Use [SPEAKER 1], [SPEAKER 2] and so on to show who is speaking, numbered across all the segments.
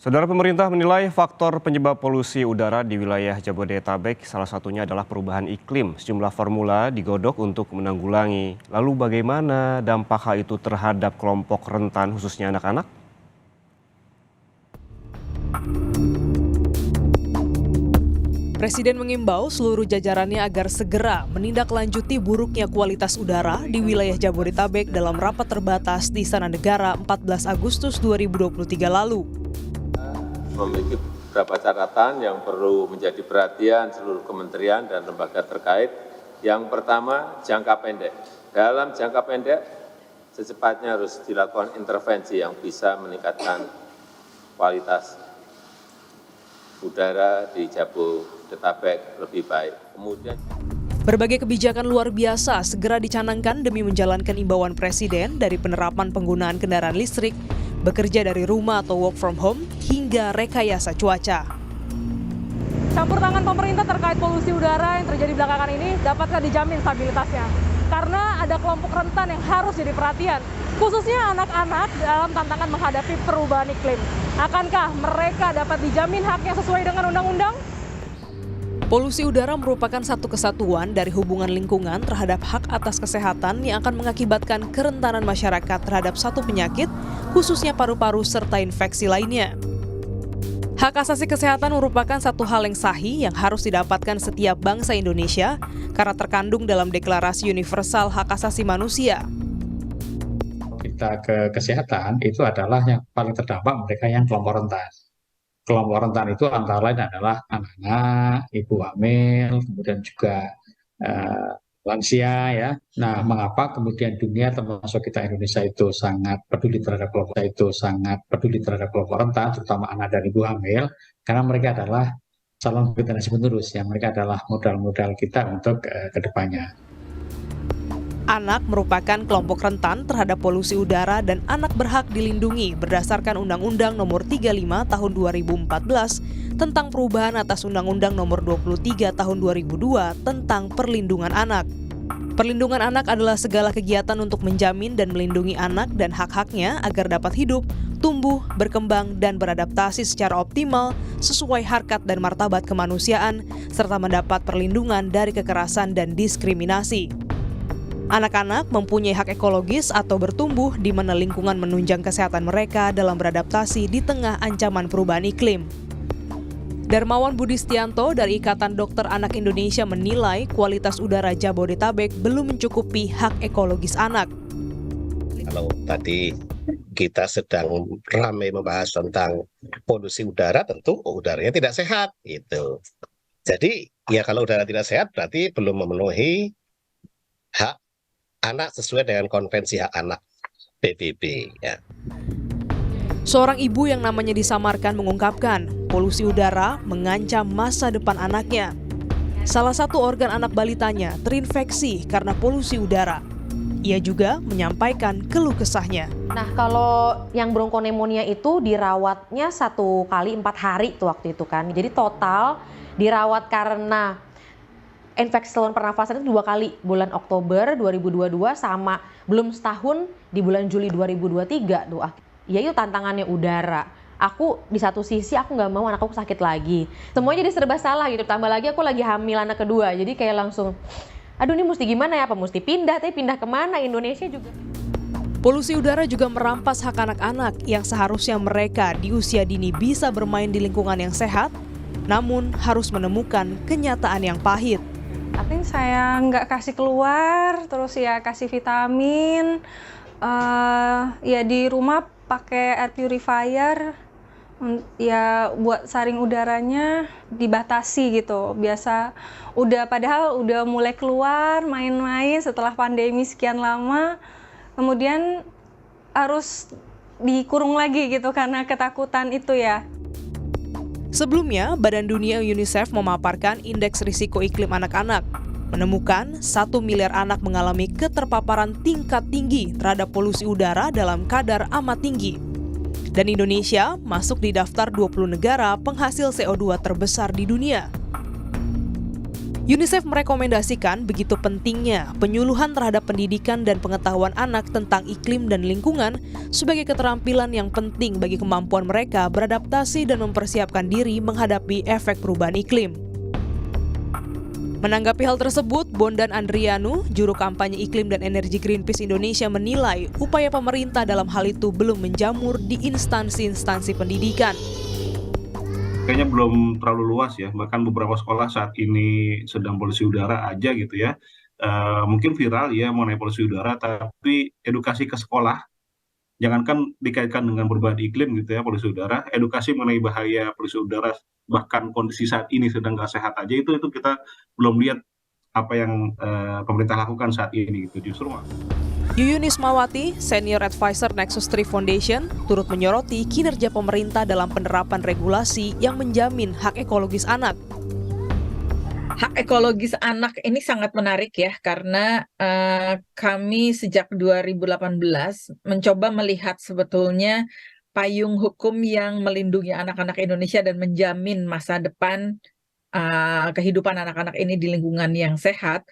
[SPEAKER 1] Saudara, pemerintah menilai faktor penyebab polusi udara di wilayah Jabodetabek salah satunya adalah perubahan iklim. Sejumlah formula digodok untuk menanggulangi. Lalu bagaimana dampak hal itu terhadap kelompok rentan khususnya anak-anak?
[SPEAKER 2] Presiden mengimbau seluruh jajarannya agar segera menindaklanjuti buruknya kualitas udara di wilayah Jabodetabek dalam rapat terbatas di Istana Negara 14 Agustus 2023 lalu.
[SPEAKER 3] Memiliki beberapa catatan yang perlu menjadi perhatian seluruh kementerian dan lembaga terkait. Yang pertama, jangka pendek. Dalam jangka pendek, secepatnya harus dilakukan intervensi yang bisa meningkatkan kualitas udara di Jabodetabek lebih baik. Kemudian
[SPEAKER 2] berbagai kebijakan luar biasa segera dicanangkan demi menjalankan imbauan Presiden dari penerapan penggunaan kendaraan listrik, bekerja dari rumah atau work from home, hingga rekayasa cuaca.
[SPEAKER 4] Campur tangan pemerintah terkait polusi udara yang terjadi belakangan ini dapatkah dijamin stabilitasnya? Karena ada kelompok rentan yang harus jadi perhatian, khususnya anak-anak dalam tantangan menghadapi perubahan iklim. Akankah mereka dapat dijamin haknya sesuai dengan undang-undang?
[SPEAKER 2] Polusi udara merupakan satu kesatuan dari hubungan lingkungan terhadap hak atas kesehatan yang akan mengakibatkan kerentanan masyarakat terhadap satu penyakit, khususnya paru-paru serta infeksi lainnya. Hak asasi kesehatan merupakan satu hal yang sahih yang harus didapatkan setiap bangsa Indonesia karena terkandung dalam Deklarasi Universal Hak Asasi Manusia.
[SPEAKER 5] Kita ke kesehatan itu adalah yang paling terdampak mereka yang kelompok rentan. Kelompok rentan itu antara lain adalah anak-anak, ibu hamil, kemudian juga lansia ya. Nah, mengapa kemudian dunia termasuk kita Indonesia itu sangat peduli terhadap kelompok rentan, terutama anak dan ibu hamil, karena mereka adalah calon generasi penerus ya. Mereka adalah modal-modal kita untuk kedepannya.
[SPEAKER 2] Anak merupakan kelompok rentan terhadap polusi udara dan anak berhak dilindungi berdasarkan Undang-Undang Nomor 35 Tahun 2014 tentang perubahan atas Undang-Undang Nomor 23 Tahun 2002 tentang perlindungan anak. Perlindungan anak adalah segala kegiatan untuk menjamin dan melindungi anak dan hak-haknya agar dapat hidup, tumbuh, berkembang, dan beradaptasi secara optimal sesuai harkat dan martabat kemanusiaan, serta mendapat perlindungan dari kekerasan dan diskriminasi. Anak-anak mempunyai hak ekologis atau bertumbuh di mana lingkungan menunjang kesehatan mereka dalam beradaptasi di tengah ancaman perubahan iklim. Darmawan Budistianto dari Ikatan Dokter Anak Indonesia menilai kualitas udara Jabodetabek belum mencukupi hak ekologis anak.
[SPEAKER 6] Kalau tadi kita sedang ramai membahas tentang polusi udara, tentu udaranya tidak sehat. Gitu. Jadi ya kalau udara tidak sehat berarti belum memenuhi hak anak sesuai dengan konvensi hak anak PBB. Ya.
[SPEAKER 2] Seorang ibu yang namanya disamarkan mengungkapkan polusi udara mengancam masa depan anaknya. Salah satu organ anak balitanya terinfeksi karena polusi udara. Ia juga menyampaikan keluh kesahnya.
[SPEAKER 7] Nah, kalau yang bronkonemonia itu dirawatnya 1 kali 4 hari tuh waktu itu kan. Jadi total dirawat karena infeksi saluran pernafasan itu 2 kali, bulan Oktober 2022 sama belum setahun di bulan Juli 2023 tuh. Ya itu tantangannya udara. Aku di satu sisi aku nggak mau anak aku sakit lagi. Semuanya jadi serba salah gitu. Tambah lagi aku lagi hamil anak kedua. Jadi kayak langsung, aduh ini mesti gimana ya? Apa mesti pindah? Tapi pindah kemana? Indonesia juga.
[SPEAKER 2] Polusi udara juga merampas hak anak-anak yang seharusnya mereka di usia dini bisa bermain di lingkungan yang sehat, namun harus menemukan kenyataan yang pahit.
[SPEAKER 8] Saya nggak kasih keluar, terus ya kasih vitamin, ya di rumah pakai air purifier, ya buat saring udaranya dibatasi gitu. Padahal udah mulai keluar main-main setelah pandemi sekian lama, kemudian harus dikurung lagi gitu karena ketakutan itu ya.
[SPEAKER 2] Sebelumnya, Badan Dunia UNICEF memaparkan indeks risiko iklim anak-anak, menemukan 1 miliar anak mengalami keterpaparan tingkat tinggi terhadap polusi udara dalam kadar amat tinggi. Dan Indonesia masuk di daftar 20 negara penghasil CO2 terbesar di dunia. UNICEF merekomendasikan begitu pentingnya penyuluhan terhadap pendidikan dan pengetahuan anak tentang iklim dan lingkungan sebagai keterampilan yang penting bagi kemampuan mereka beradaptasi dan mempersiapkan diri menghadapi efek perubahan iklim. Menanggapi hal tersebut, Bondan Andrianu, juru kampanye iklim dan energi Greenpeace Indonesia menilai upaya pemerintah dalam hal itu belum menjamur di instansi-instansi pendidikan.
[SPEAKER 9] Kayaknya belum terlalu luas ya, bahkan beberapa sekolah saat ini sedang polusi udara aja gitu ya. Mungkin viral ya mengenai polusi udara, tapi edukasi ke sekolah, jangankan dikaitkan dengan perubahan iklim gitu ya, polusi udara, edukasi mengenai bahaya polusi udara, bahkan kondisi saat ini sedang nggak sehat aja, itu kita belum lihat apa yang pemerintah lakukan saat ini gitu justru.
[SPEAKER 2] Yuyun Ismawati, Senior Advisor Nexus 3 Foundation, turut menyoroti kinerja pemerintah dalam penerapan regulasi yang menjamin hak ekologis anak.
[SPEAKER 10] Hak ekologis anak ini sangat menarik ya, karena kami sejak 2018 mencoba melihat sebetulnya payung hukum yang melindungi anak-anak Indonesia dan menjamin masa depan kehidupan anak-anak ini di lingkungan yang sehat.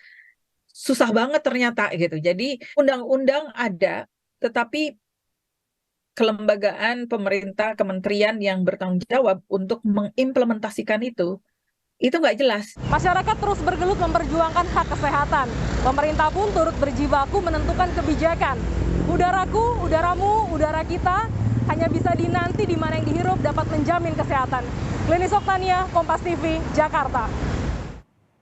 [SPEAKER 10] Susah banget ternyata gitu. Jadi undang-undang ada, tetapi kelembagaan pemerintah, kementerian yang bertanggung jawab untuk mengimplementasikan itu nggak jelas.
[SPEAKER 4] Masyarakat terus bergelut memperjuangkan hak kesehatan. Pemerintah pun turut berjibaku menentukan kebijakan. Udaraku, udaramu, udara kita hanya bisa dinanti di mana yang dihirup dapat menjamin kesehatan. Lenis Oktania, Kompas TV, Jakarta.